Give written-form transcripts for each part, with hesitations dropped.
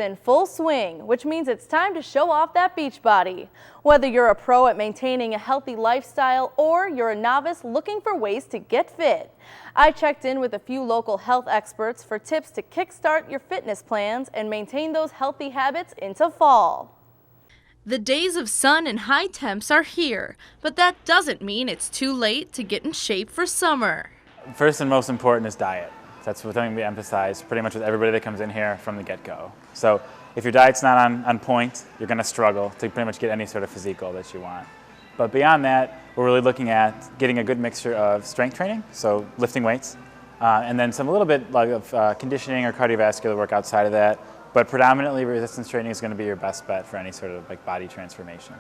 in full swing, which means it's time to show off that beach body. Whether you're a pro at maintaining a healthy lifestyle or you're a novice looking for ways to get fit, I checked in with a few local health experts for tips to kickstart your fitness plans and maintain those healthy habits into fall. The days of sun and high temps are here, but that doesn't mean it's too late to get in shape for summer. First and most important is diet. That's something we emphasize pretty much with everybody that comes in here from the get-go. So if your diet's not on point, you're going to struggle to pretty much get any sort of physique goal that you want. But beyond that, we're really looking at getting a good mixture of strength training, so lifting weights, and then a little bit of conditioning or cardiovascular work outside of that. But predominantly resistance training is going to be your best bet for any sort of body transformation.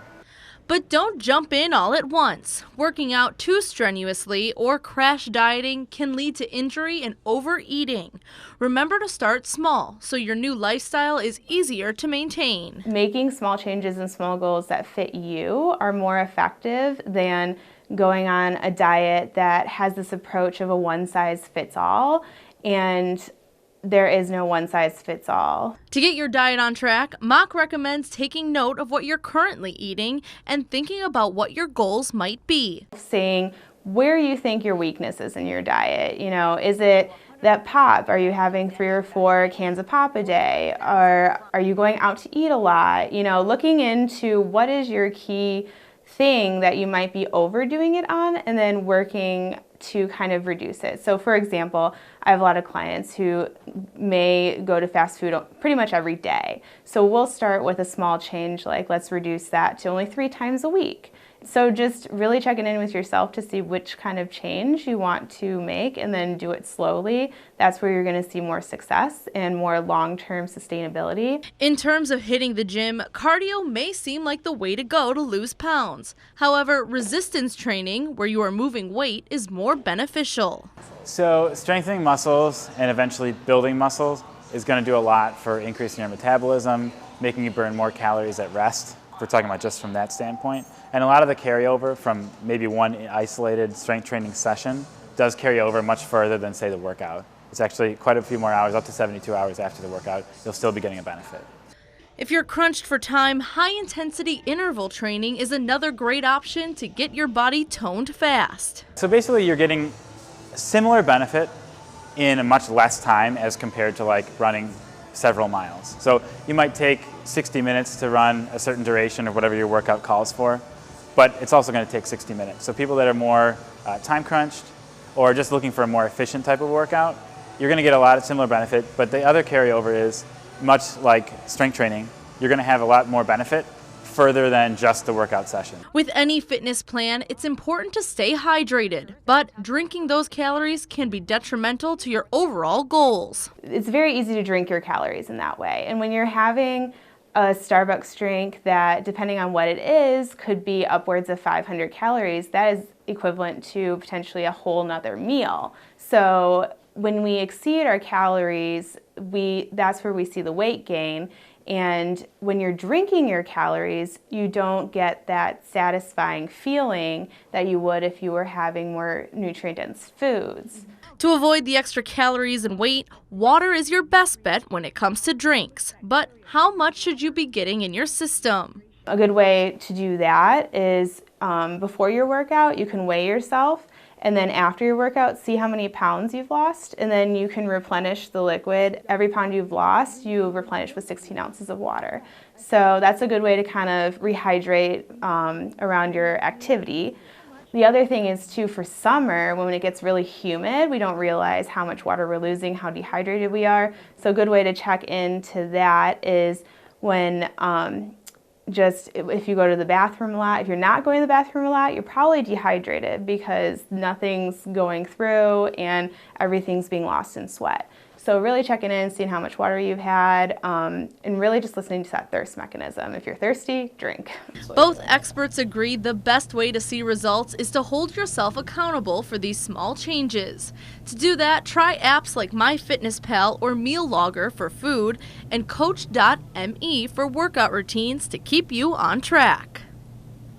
But don't jump in all at once. Working out too strenuously or crash dieting can lead to injury and overeating. Remember to start small so your new lifestyle is easier to maintain. Making small changes and small goals that fit you are more effective than going on a diet that has this approach of a one-size-fits-all, and there is no one-size-fits-all. To get your diet on track, Mock recommends taking note of what you're currently eating and thinking about what your goals might be. Seeing where you think your weakness is in your diet. Is it that pop? Are you having 3 or 4 cans of pop a day? Or are you going out to eat a lot? Looking into what is your key thing that you might be overdoing it on, and then working to kind of reduce it. So for example, I have a lot of clients who may go to fast food pretty much every day. So we'll start with a small change, like let's reduce that to only 3 times a week. So just really checking in with yourself to see which kind of change you want to make and then do it slowly. That's where you're going to see more success and more long-term sustainability. In terms of hitting the gym, cardio may seem like the way to go to lose pounds. However, resistance training, where you are moving weight, is more beneficial. So strengthening muscles and eventually building muscles is going to do a lot for increasing your metabolism, making you burn more calories at rest. We're talking about just from that standpoint. And a lot of the carryover from maybe one isolated strength training session does carry over much further than, say, the workout. It's actually quite a few more hours, up to 72 hours after the workout. You'll still be getting a benefit. If you're crunched for time, high-intensity interval training is another great option to get your body toned fast. So basically you're getting a similar benefit in a much less time as compared to running several miles. So you might take 60 minutes to run a certain duration or whatever your workout calls for, but it's also going to take 60 minutes. So people that are more time crunched or just looking for a more efficient type of workout, you're going to get a lot of similar benefit, but the other carryover is much like strength training, you're going to have a lot more benefit further than just the workout session. With any fitness plan, it's important to stay hydrated, but drinking those calories can be detrimental to your overall goals. It's very easy to drink your calories in that way. And when you're having a Starbucks drink that, depending on what it is, could be upwards of 500 calories, that is equivalent to potentially a whole nother meal. So when we exceed our calories, that's where we see the weight gain. And when you're drinking your calories, you don't get that satisfying feeling that you would if you were having more nutrient-dense foods. To avoid the extra calories and weight, water is your best bet when it comes to drinks. But how much should you be getting in your system? A good way to do that is before your workout, you can weigh yourself. And then after your workout, see how many pounds you've lost, and then you can replenish the liquid. Every pound you've lost, you replenish with 16 ounces of water. So that's a good way to kind of rehydrate around your activity. The other thing is too, for summer, when it gets really humid, we don't realize how much water we're losing, how dehydrated we are. So a good way to check into that is when just if you go to the bathroom a lot. If you're not going to the bathroom a lot, you're probably dehydrated because nothing's going through and everything's being lost in sweat. So really checking in, seeing how much water you've had, and really just listening to that thirst mechanism. If you're thirsty, drink. Both experts agree the best way to see results is to hold yourself accountable for these small changes. To do that, try apps like MyFitnessPal or Meal Logger for food and Coach.me for workout routines to keep you on track.